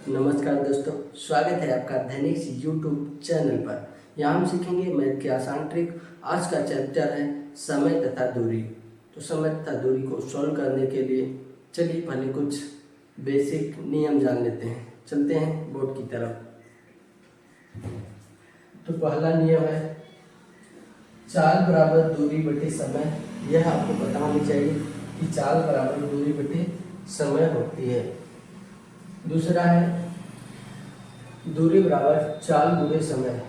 नमस्कार दोस्तों, स्वागत है आपका दैनिक यूट्यूब चैनल पर। यहाँ हम सीखेंगे मैथ के आसान ट्रिक। आज का चैप्टर है समय तथा दूरी। तो समय तथा दूरी को सॉल्व करने के लिए चलिए पहले कुछ बेसिक नियम जान लेते हैं। चलते हैं बोर्ड की तरफ। तो पहला नियम है चाल बराबर दूरी बटे समय। यह आपको पता होनी चाहिए कि चाल बराबर दूरी बटे समय होती है। दूसरा है दूरी बराबर चाल गुणे समय।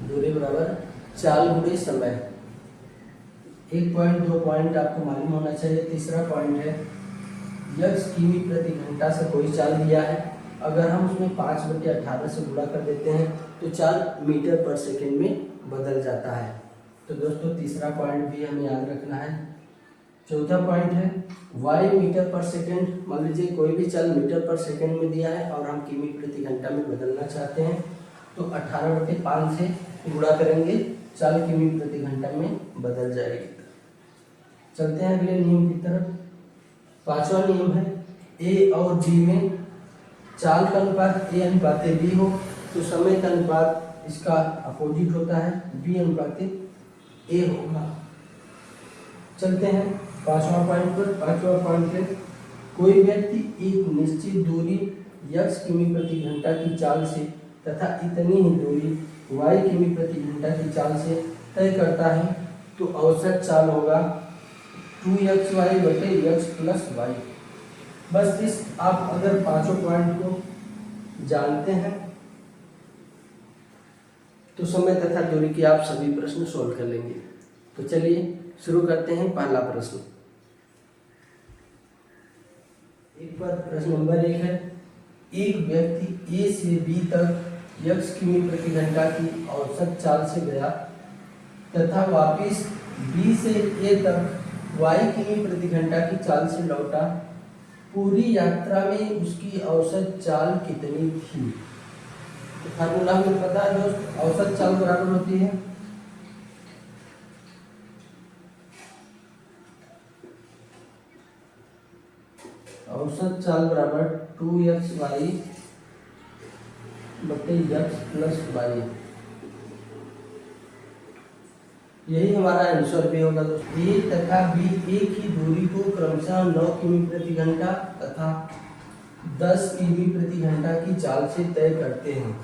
दूरी बराबर चाल गुणे समय। 1 पॉइंट 2 पॉइंट आपको मालूम होना चाहिए। तीसरा पॉइंट है यक्स किमी प्रति घंटा से कोई चाल दिया है, अगर हम उसमें 5/18 से गुणा कर देते हैं तो चाल मीटर पर सेकेंड में बदल जाता है। तो दोस्तों तीसरा पॉइंट भी हमें याद रखना है। चौथा पॉइंट है वाई मीटर पर सेकेंड। मान लीजिए कोई भी चाल मीटर पर सेकेंड में दिया है और हम किमी प्रति घंटा में बदलना चाहते हैं तो 18/5 से गुणा करेंगे, चाल किमी प्रति घंटा में बदल जाएगी। चलते हैं अगले नियम की तरफ। पांचवा नियम है ए और बी में चाल का अनुपात ए अनुपात बी हो तो समय का अनुपात इसका अपोजिट होता है, बी अनुपात ए होगा। चलते हैं पांचवा पॉइंट पे कोई व्यक्ति एक निश्चित दूरी यक्स किमी प्रति घंटा की चाल से तथा इतनी ही दूरी वाई किमी प्रति घंटा की चाल से तय करता है तो औसत चाल होगा 2xy बटे यक्स प्लस वाई। बस इस आप अगर पांचों पॉइंट को जानते हैं तो समय तथा दूरी की आप सभी प्रश्न सोल्व कर लेंगे। तो चलिए शुरू करते हैं। पहला प्रश्न प्रश्न नंबर 1 है एक व्यक्ति ए से बी तक यक्स किमी प्रति घंटा की औसत चाल से गया तथा वापस बी से ए तक वाई किमी प्रति घंटा की चाल से लौटा। पूरी यात्रा में उसकी औसत चाल कितनी थी? तो फार्मूला हमें पता है दोस्त, औसत चाल बराबर होती है औसत चाल बराबर 2xy बटे यक्स प्लस वाई। यही हमारा आंसर भी होगा दोस्तों। ए तथा बी एक ही दूरी को क्रमशः 9 किमी प्रति घंटा तथा 10 किमी प्रति घंटा की चाल से तय करते हैं।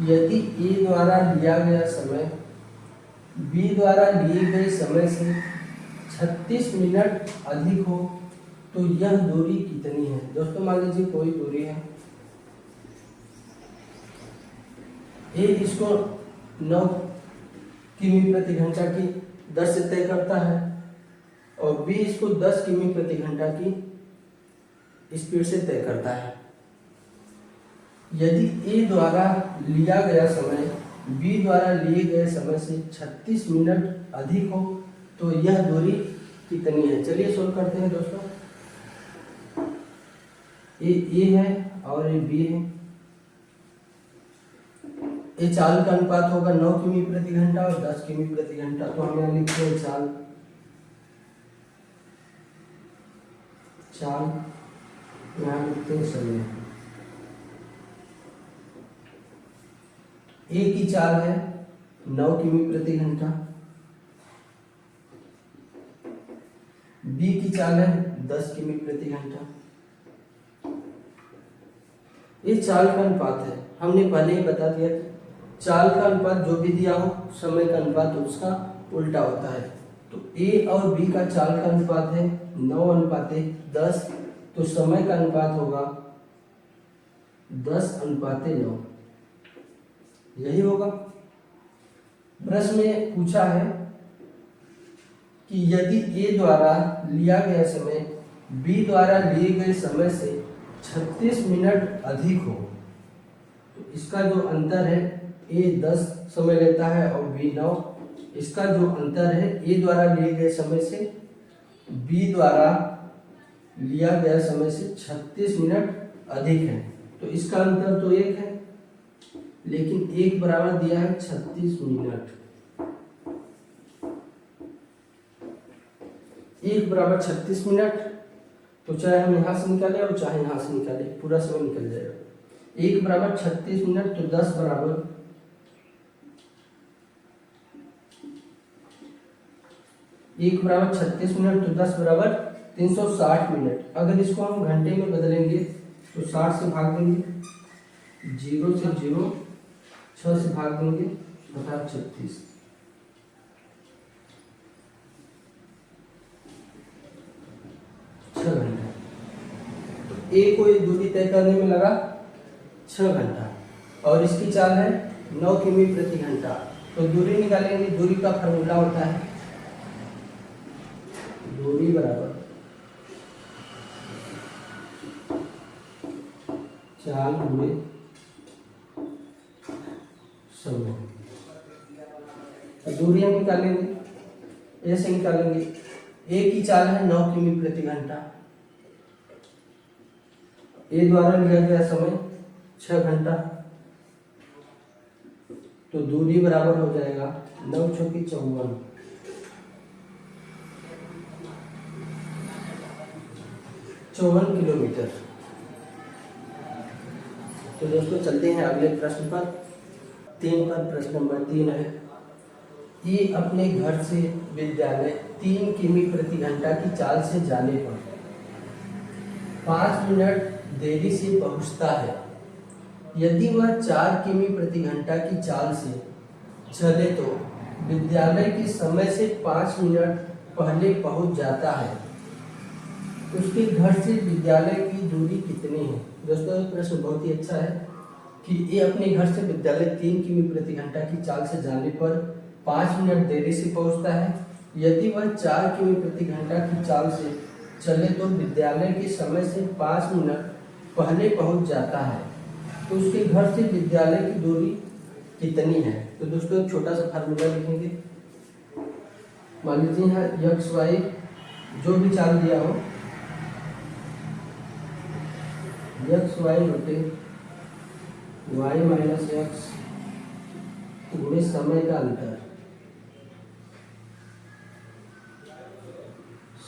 यदि ए द्वारा लिया गया समय बी द्वारा लिए गए समय से 36 मिनट अधिक हो तो यह दूरी कितनी है? दोस्तों मान लीजिए कोई दूरी है, ए इसको 9 किमी प्रति घंटा की 10 से तय करता है और बी इसको 10 किमी प्रति घंटा की स्पीड से तय करता है। यदि ए द्वारा लिया गया समय बी द्वारा लिए गए समय से 36 मिनट अधिक हो तो यह दूरी कितनी है? चलिए सोल्व करते हैं दोस्तों। ए है और ये बी है। ये चाल का अनुपात होगा 9 किमी प्रति घंटा और 10 किमी प्रति घंटा। तो हम यहाँ लिखते हैं चाल यहाँ लिखते हैं समय। ए की चाल है 9 किमी प्रति घंटा, बी की चाल है 10 किमी प्रति घंटा। ये चाल का अनुपात है। हमने पहले ही बता दिया कि चाल का अनुपात जो भी दिया हो समय का अनुपात उसका उल्टा होता है। तो ए और बी का चाल का अनुपात है 9:10, तो समय का अनुपात होगा 10:9। यही होगा। प्रश्न में पूछा है कि यदि ए द्वारा लिया गया समय बी द्वारा लिए गए समय से 36 मिनट अधिक हो तो इसका जो अंतर है ए 10 समय लेता है और बी 9। इसका जो अंतर है ए द्वारा लिए गए समय से बी द्वारा लिया गया समय से 36 मिनट अधिक है, तो इसका अंतर तो 1 है, लेकिन 1 बराबर दिया है 36 मिनट। 1 बराबर 36 मिनट तो चाहे हम यहाँ से निकालें और चाहे यहाँ से निकालें, पूरा समय निकल जाएगा। 1 बराबर 36 मिनट, तो 10 बराबर 1 बराबर 36 मिनट, तो 10 बराबर 360 मिनट। अगर इसको हम घंटे में बदलेंगे तो 60 से भाग देंगे, 0 से 0, 6 से भाग देंगे, बटा 36। घंटा। तो ए को ये दूरी तय करने में लगा 6 घंटा और इसकी चाल है 9 किमी प्रति घंटा। तो दूरी निकालेंगे, दूरी का फॉर्मूला होता है दूरी बराबर चाल गुणे समय। दूरी हम निकालेंगे, ए से निकालेंगे। ए की चाल है 9 किमी प्रति घंटा, ए द्वारा लिया गया समय 6 घंटा, तो दूरी बराबर हो जाएगा 9 चौकी 54, 54 किलोमीटर। तो दोस्तों चलते हैं अगले प्रश्न पर। 3 पर प्रश्न नंबर 3 है, ये अपने घर से विद्यालय 3 किमी प्रति घंटा की चाल से जाने पर 5 मिनट देरी से पहुंचता है। यदि वह 4 किमी प्रति घंटा की चाल से चले तो विद्यालय के समय से 5 मिनट पहले पहुंच जाता है। उसके घर से विद्यालय की दूरी कितनी है? दोस्तों प्रश्न बहुत ही अच्छा है कि ये अपने घर से विद्यालय 3 किमी प्रति घंटा की चाल से जाने पर 5 मिनट देरी से पहुंचता है। यदि वह 4 किमी प्रति घंटा की चाल से चले तो विद्यालय के समय से 5 मिनट पहले पहुंच जाता है। तो उसके घर से विद्यालय की दूरी कितनी है? तो दोस्तों एक छोटा सा फार्मूला लिखेंगे। मान लीजिए यहाँ एक्स वाई जो भी चाल दिया हो, एक्स वाई बटे वाई माइनस एक्स गुणे समय का अंतर,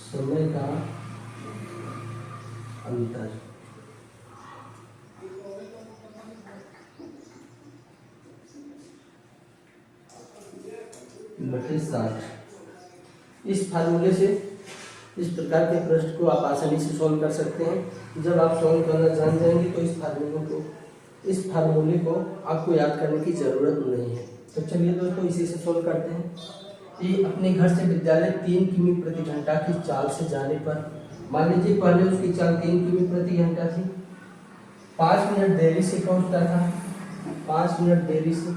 समय का अंतर बटे 60। इस फार्मूले से इस प्रकार के प्रश्न को आप आसानी से सॉल्व कर सकते हैं। जब आप सॉल्व करना जान जाएंगे तो इस फार्मूले को आपको याद करने की ज़रूरत नहीं है। तो चलिए दोस्तों इसी से सॉल्व करते हैं। ये अपने घर से विद्यालय 3 किमी प्रति घंटा की चाल से जाने पर, मान लीजिए पहले उसकी चाल 3 किमी प्रति घंटा थी, 5 मिनट देरी से पहुंचता था, 5 मिनट देरी से।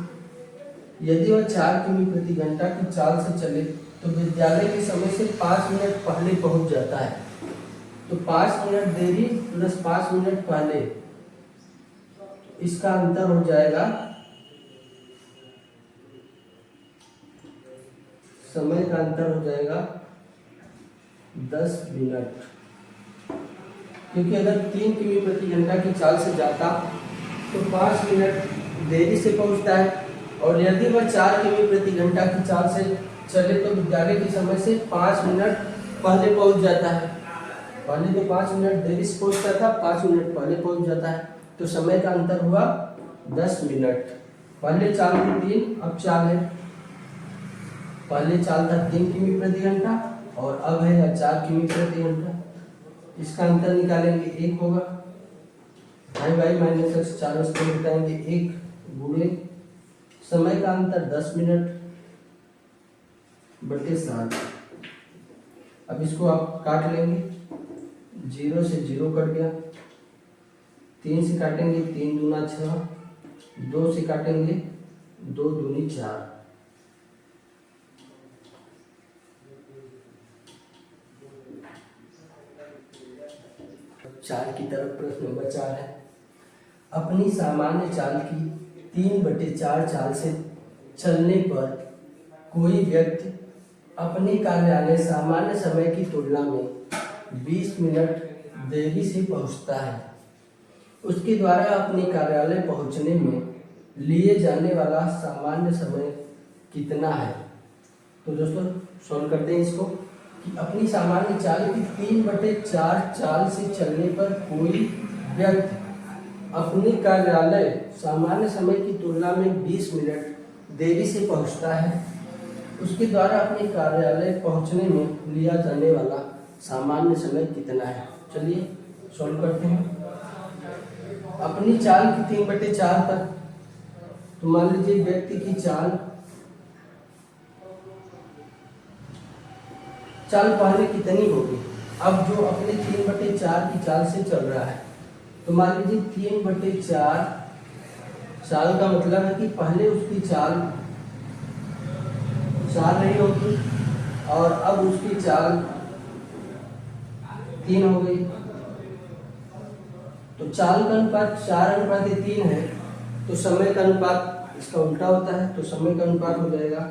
यदि वह 4 किमी प्रति घंटा की चाल से चले तो विद्यालय के समय से 5 मिनट पहले पहुंच जाता है। तो 5 मिनट देरी प्लस 5 मिनट पहले, इसका अंतर हो जाएगा, समय का अंतर हो जाएगा 10 मिनट। क्योंकि अगर 3 किमी प्रति घंटा की चाल से जाता तो 5 मिनट देरी से पहुंचता है, और यदि वह 4 किमी प्रति घंटा की चाल से चले तो विद्यालय के समय से 5 मिनट पहले पहुंच जाता है। पहले तो 5 मिनट देरी से पहुंचता था, 5 मिनट पहले पहुंच जाता है। तो समय का अंतर हुआ 10 मिनट। पहले चाल थी 3, अब चाल है, पहले चाल था 3 किमी प्रति घंटा और अब है 4 किमी प्रति घंटा। इसका अंतर निकालेंगे, 1 होगा, वाई माइनस एक्स, चारों से घटाएंगे 1 गुणे समय का अंतर 10 मिनट बटे 7। अब इसको आप काट लेंगे, 0 से 0 कट गया, 3 से काटेंगे 3 दूना 6, 2 से काटेंगे 2 दूनी 4। चार की तरफ प्रश्न नंबर 4 है, अपनी सामान्य चाल की 3/4 चाल से चलने पर कोई व्यक्ति अपने कार्यालय सामान्य समय की तुलना में 20 मिनट देरी से पहुंचता है। उसके द्वारा अपने कार्यालय पहुंचने में लिए जाने वाला सामान्य समय कितना है? तो दोस्तों सॉल्व करते हैं इसको। कि अपनी सामान्य चाल की 3/4 चाल से चलने पर कोई व्यक्ति अपने कार्यालय सामान्य समय की तुलना में 20 मिनट देरी से पहुंचता है, उसके द्वारा अपने कार्यालय पहुंचने में लिया जाने वाला सामान्य समय कितना है। चलिए सॉल्व करते हैं। अपनी चाल की 3/4 तक, तो मान लीजिए व्यक्ति की चाल पहले कितनी होगी। अब जो अपने 3/4 की चाल से चल रहा है, तो मान लीजिए 3/4 चाल का मतलब है कि पहले उसकी चाल 4 नहीं होगी और अब उसकी चाल 3 हो गई। तो चाल का अनुपात 4:3 है, तो समय का अनुपात इसका उल्टा होता है, तो समय का अनुपात हो जाएगा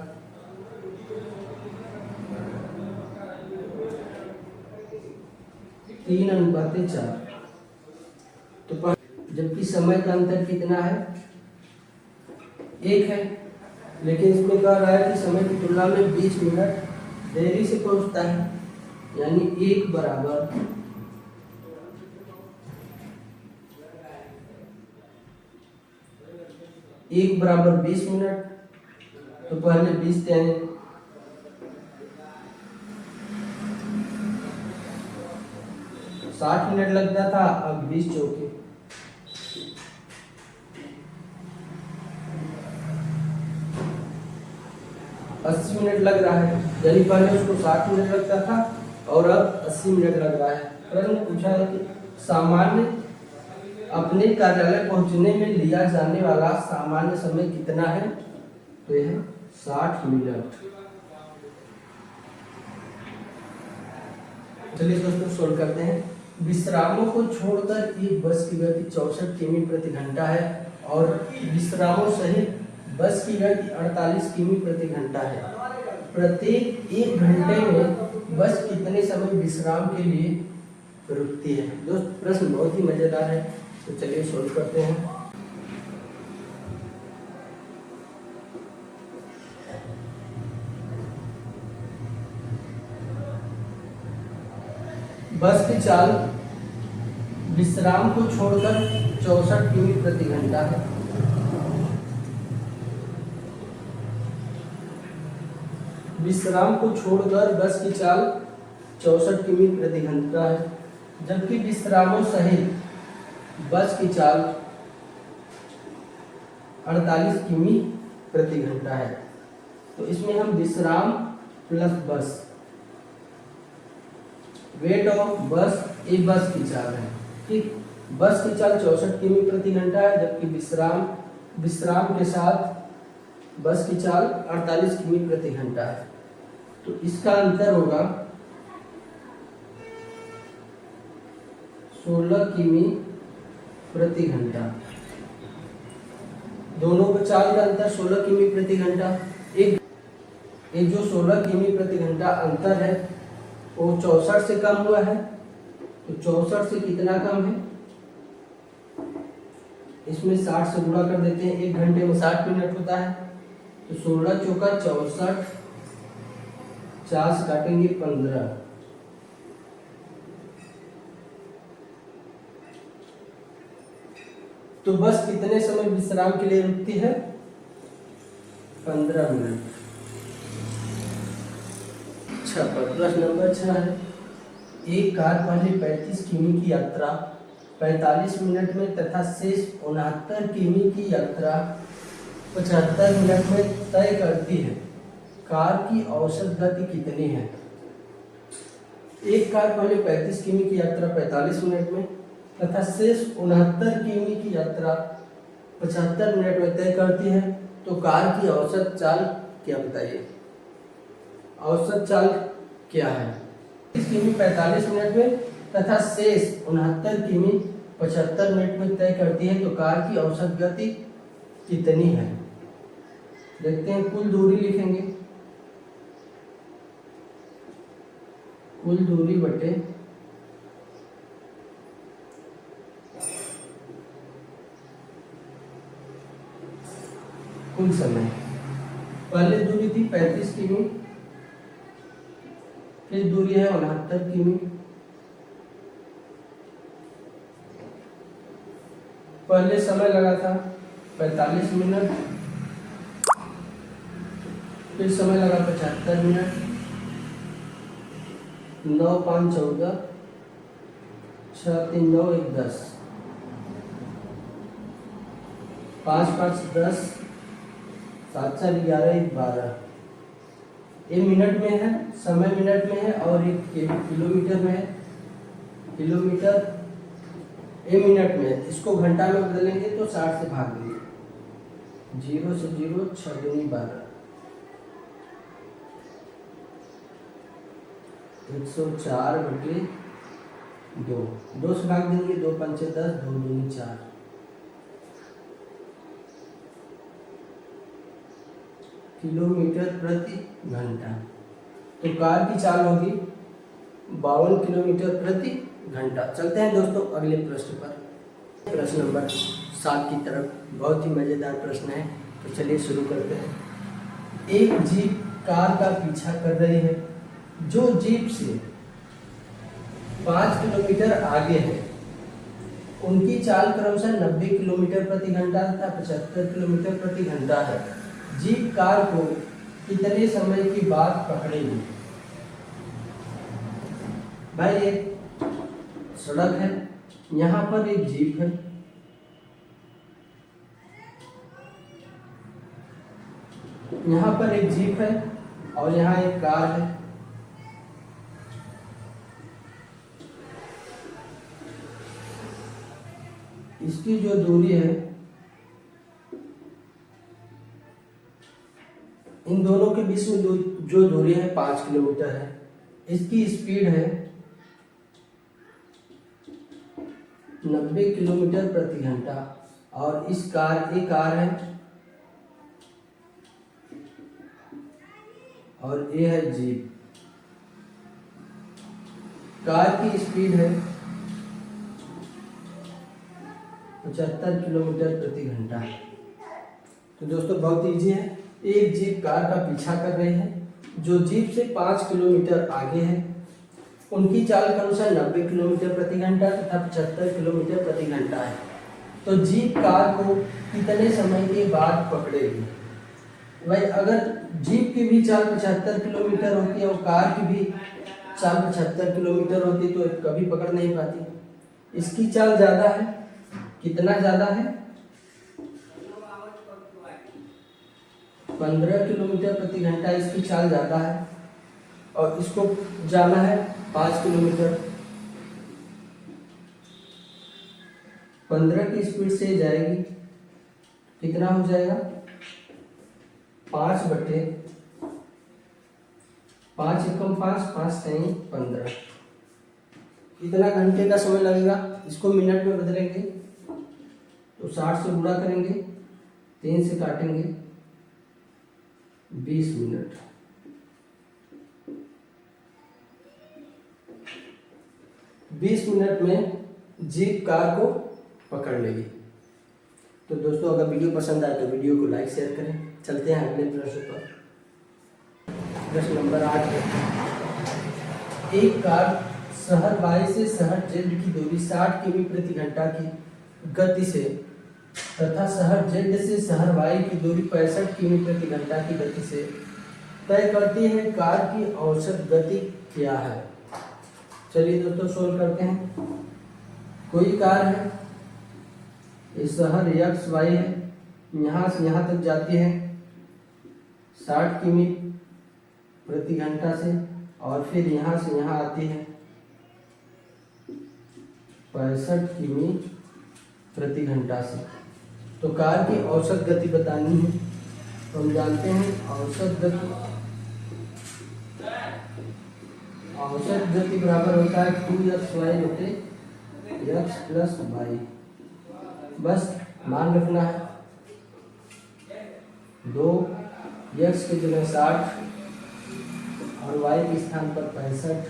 3:4। तो जबकि समय का अंतर कितना है, 1 है, लेकिन इसमें कह रहा है कि समय की तुलना में 20 मिनट देरी से पहुंचता है, यानी 1 बराबर 20 मिनट। तो पहले 20 यानी 60 मिनट लगता था, अब 20 चौके 80 मिनट लग रहा है, यानी पहले उसको 60 मिनट लगता था और अब 80 मिनट लग रहा है। प्रश्न पूछा है कि सामान्य अपने कार्यालय पहुंचने में लिया जाने वाला सामान्य समय कितना है, तो यह 60 मिनट। चलिए दोस्तों सोल्व करते हैं। विश्रामों को छोड़कर एक बस की गति 64 किमी प्रति घंटा है और विश्रामों सहित बस की गति 48 किमी प्रति घंटा है। प्रत्येक 1 घंटे में बस कितने समय विश्राम के लिए रुकती है। दोस्त प्रश्न बहुत ही मजेदार है, तो चलिए सोल्व करते हैं। बस की चाल विश्राम को छोड़कर 64 किमी प्रति घंटा है। विश्राम को छोड़कर बस की चाल 64 किमी प्रति घंटा है, जबकि विश्रामों सहित बस की चाल 48 किमी प्रति घंटा है। तो इसमें हम विश्राम प्लस बस, वेट ऑफ बस, ये बस की चाल है, ठीक। बस की चाल 64 किमी प्रति घंटा है, जबकि विश्राम के साथ बस की चाल 48 किमी प्रति घंटा है। तो इसका अंतर होगा 16 किमी प्रति घंटा। दोनों के चाल का अंतर 16 किमी प्रति घंटा। एक जो 16 किमी प्रति घंटा अंतर है वो 64 से कम हुआ है, तो 64 से कितना कम है, इसमें 60 से गुणा कर देते हैं। 1 घंटे में 60 मिनट होता है, तो 16 चौका 64, 4 से काटेंगे 15। तो बस कितने समय विश्राम के लिए रुकती है, 15 मिनट। प्रश्न नंबर 6 है। एक कार पहले 35 किमी की यात्रा 45 मिनट में तथा शेष 69 किमी की यात्रा 75 मिनट में तय करती है। कार की औसत गति कितनी है। एक कार पहले 35 किमी की यात्रा 45 मिनट में तथा शेष 69 किमी की यात्रा 75 मिनट में तय करती है, तो कार की औसत चाल क्या बताइए। औसत चाल क्या है, 30 किमी 45 मिनट में तथा शेष 69 किमी 75 मिनट में तय करती है, तो कार की औसत गति कितनी है। देखते हैं, कुल दूरी लिखेंगे, कुल दूरी बटे कुल समय। पहले दूरी थी 35 किमी फिर दूरी है 69 किमी। पहले समय लगा था 45 मिनट, फिर समय लगा 75 मिनट। 9 5 14, 6 3 9 1 10, 5 5 10, 7 4 11 1 12। ये मिनट में है, समय मिनट में है, और एक किलोमीटर में है। किलोमीटर ये मिनट में है। इसको घंटा में बदलेंगे तो 60 से भाग देंगे। 0 से 0, 6 दूनी 12, 104/2। 2 से भाग देंगे, 2 पंचे 10, 2 दूनी 4। किलोमीटर प्रति घंटा। तो कार की चाल होगी 52 किलोमीटर प्रति घंटा। चलते हैं दोस्तों अगले प्रश्न पर। प्रश्न नंबर 7 की तरफ। बहुत ही मजेदार प्रश्न है, तो चलिए शुरू करते हैं। एक जीप कार का पीछा कर रही है। जो जीप से 5 किलोमीटर आगे है, उनकी चाल क्रमशः 90 किलोमीटर प्रति घंटा तथा 75 किलोमीटर प्रति घंटा है। जीप कार को कितने समय के बाद पकड़ेगी? भाई एक सड़क है, यहाँ पर एक जीप है, यहाँ पर एक जीप है और यहाँ एक कार है। इसकी जो दूरी है, इन दोनों के बीच में जो दूरी है 5 किलोमीटर है। इसकी स्पीड है 90 किलोमीटर प्रति घंटा, और इस कार एक कार है और ये है जीप। कार की स्पीड है 75 किलोमीटर प्रति घंटा। तो दोस्तों बहुत इजी है। एक जीप कार का पीछा कर रही है। जो जीप से 5 किलोमीटर आगे है, उनकी चाल का अनुसार 90 किलोमीटर प्रति घंटा तथा 75 किलोमीटर प्रति घंटा है। तो जीप कार को कितने समय के बाद पकड़ेगी? भाई अगर जीप की भी चाल 75 किलोमीटर होती है और कार की भी चाल 75 किलोमीटर होती तो कभी पकड़ नहीं पाती। इसकी चाल ज़्यादा है। कितना ज़्यादा है? 15 किलोमीटर प्रति घंटा इसकी चाल ज़्यादा है, और इसको जाना है 5 किलोमीटर। 15 की स्पीड से जाएगी, कितना हो जाएगा? 5/5 एकम 5, 5 3 15। कितना घंटे का समय लगेगा? इसको मिनट में बदलेंगे तो 60 से गुणा करेंगे, 3 से काटेंगे, 20 मिनट। 20 मिनट में जीप कार को पकड़ लेगी। तो दोस्तों अगर वीडियो पसंद आए तो वीडियो को लाइक शेयर करें। चलते हैं अगले प्रश्न पर। प्रश्न नंबर 8 है। एक कार शहर वाई से शहर जेड की दूरी 60 किमी प्रति घंटा की गति से तथा शहर जेड से शहर वाई की दूरी 65 किमी प्रति घंटा की गति से तय करती है। कार की औसत गति क्या है? चलिए दोस्तों सोल्व करते हैं। कोई कार है, इस शहर एक्स वाई है, यहाँ से यहाँ तक जाती है 60 किमी प्रति घंटा से, और फिर यहाँ से यहाँ आती है 65 किमी प्रति घंटा से। तो कार की औसत गति बतानी है। तो हम जानते हैं औसत गति बराबर होता है 2xy बटे x प्लस वाई। बस मान रखना है 2x के जगह 60 और y के स्थान पर 65,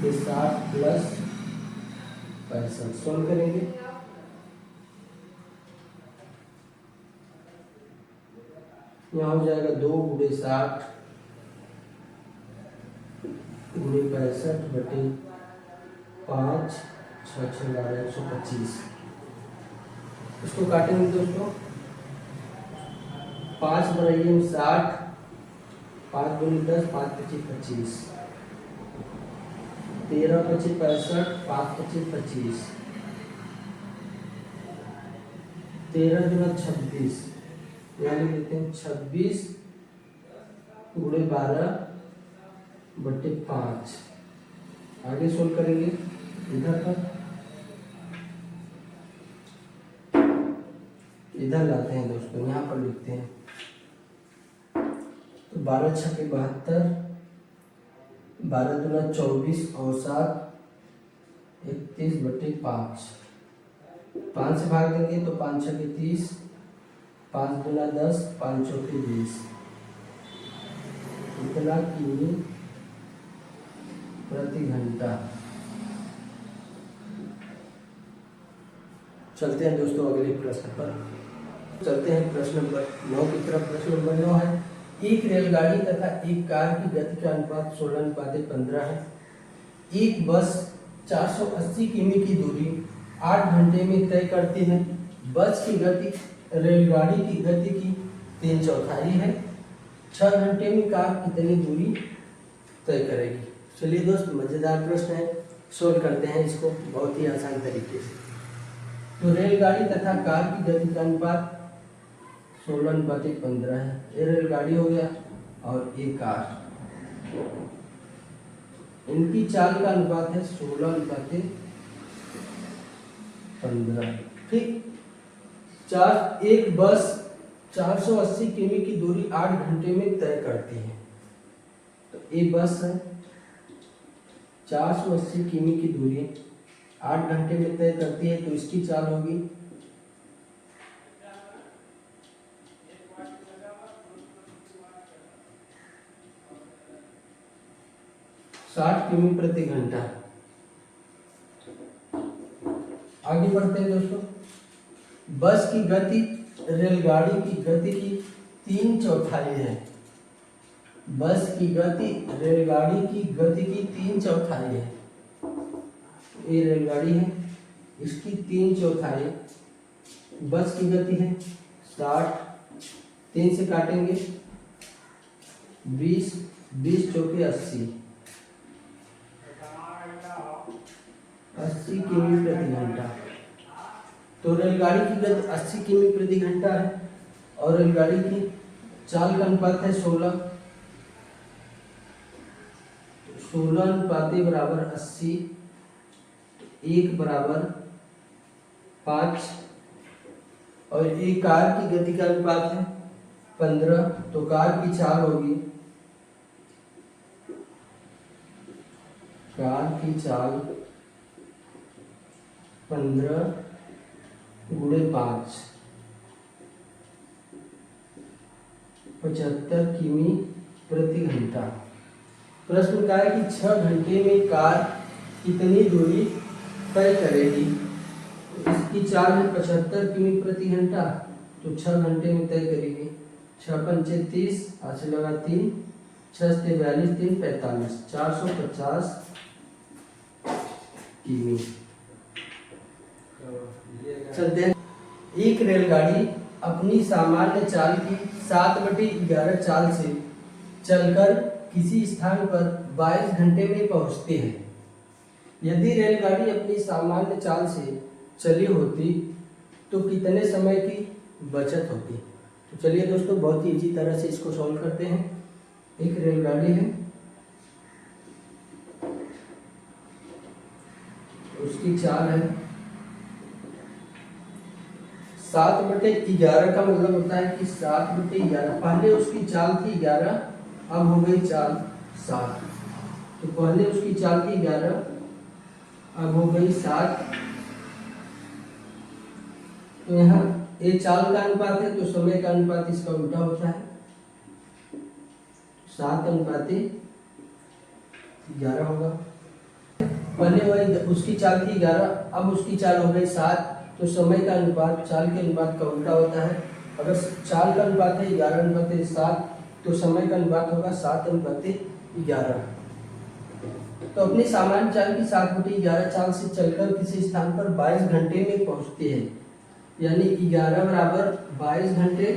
60 प्लस 65 सोल्व करेंगे। यहाँ हो जाएगा 2 × 60 गुणे 65/5 6 6 12 125। इसको काटेंगे दोस्तों। 5 बढ़ाइए 60, 5 गुणे 10, 5 पच्चीस 25, 13 पच्चीस 65, 5 पच्चीस 25, 13 गुना 26, यानी देते हैं 26 गुणे 12/5। आगे सोल्व करेंगे इधर पर, इधर लाते हैं दोस्तों, यहाँ पर लिखते हैं। तो 12 छक्के 72, 12 दूना 24 और 7 31/5। 5 से भाग देंगे तो 5 छक्के 30, 5 दूना 10, 5 चौके 20। इतना किमी प्रति घंटा। चलते हैं दोस्तों अगले प्रश्न पर। चलते हैं प्रश्न नंबर 9 की तरफ। प्रश्न नंबर 9 है, एक रेलगाड़ी तथा एक कार की गति का अनुपात 16:15 है। एक बस 480 किमी की दूरी 8 घंटे में तय करती है। बस की गति रेलगाड़ी की गति की 3/4 है। 6 घंटे में कार कितनी दूरी तय करेगी। चलिए दोस्त, मजेदार प्रश्न है, सोल्व करते हैं इसको बहुत ही आसान तरीके से। तो रेलगाड़ी तथा कार की गति का अनुपात 16:15 है। ये रेलगाड़ी हो गया और ये कार, इनकी चाल का अनुपात है 16:15। ठीक, एक बस 480 किमी की दूरी 8 घंटे में तय करती है। तो ये बस है 480 किमी की दूरी 8 घंटे में तय करती है, तो इसकी चाल होगी 60 किमी प्रति घंटा। आगे बढ़ते हैं दोस्तों। बस की गति रेलगाड़ी की गति की 3/4 है। बस की गति रेलगाड़ी की गति की 3/4 है। ये रेलगाड़ी है, इसकी 3/4 बस की गति है। 60, 3 से काटेंगे 20, 20 चौके 80, 80 किमी प्रति घंटा। तो रेलगाड़ी की गति 80 किमी प्रति घंटा है और रेलगाड़ी की चाल का अनुपात है 16। 16:80, 1 बराबर 5। और एक कार की गति का अनुपात है 15, तो कार की चाल होगी, कार की चाल 15 गुणे 5, 75 किमी प्रति घंटा। प्रश्न का है कि 6 घंटे में कार कितनी दूरी तय करेगी। तो इसकी चाल है 75 किमी प्रति घंटा, तो 6 घंटे में तय करेगी। 6 पंचे 30, हाथ से लगा 3, 6 से 42, 3 45, 450 किमी। चलते हैं। एक रेलगाड़ी अपनी सामान्य चाल की 7/11 चाल से चलकर किसी स्थान पर 22 घंटे में पहुंचती है। यदि रेलगाड़ी अपनी सामान्य चाल से चली होती तो कितने समय की बचत होती। तो चलिए दोस्तों, बहुत ही इजी तरह से इसको सॉल्व करते हैं। एक रेलगाड़ी है, उसकी चाल है 7/11 का मतलब होता है कि 7/11। पहले उसकी चाल थी 11, अब हो गई चाल 7। तो पहले उसकी चाल थी 11, अब हो गई 7। तो यहाँ ये चाल का अनुपात है, तो समय का अनुपात इसका उल्टा होता है। 7/11 होगा। पहले वही उसकी चाल थी 11, अब उसकी चाल हो गई 7। तो समय का अनुपात चाल के अनुपात का उल्टा होता है। अगर चाल का अनुपात है 11/7, तो समय का अनुपात होगा 7/11। तो अपनी सामान्य चाल की 7/11 चाल से चलकर किसी स्थान पर 22 घंटे में पहुंचती है, यानी 11 बराबर 22 घंटे,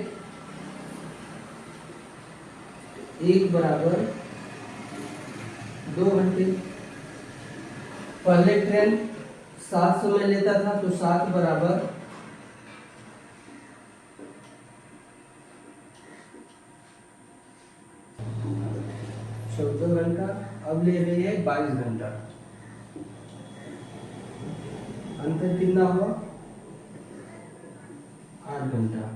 1 बराबर 2 घंटे। पहले ट्रेन 7 समय लेता था, तो 7 बराबर 14 घंटा, अब ले रही है 22 घंटा। अंतर कितना हुआ? 8 घंटा।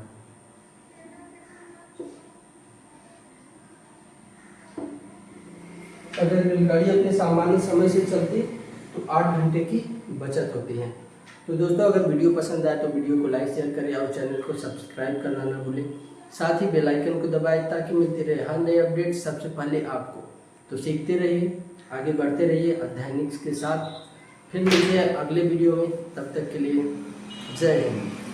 अगर रेलगाड़ी अपने सामान्य समय से चलती तो 8 घंटे की बचत होती है। तो दोस्तों, अगर वीडियो पसंद आए तो वीडियो को लाइक शेयर करें और चैनल को सब्सक्राइब करना ना भूलें। साथ ही बेल आइकन को दबाएं ताकि मिलती रहे हर नए अपडेट सबसे पहले आपको। तो सीखते रहिए, आगे बढ़ते रहिए अध्ययनिक्स के साथ। फिर मिलते हैं अगले वीडियो में, तब तक के लिए जय हिंद।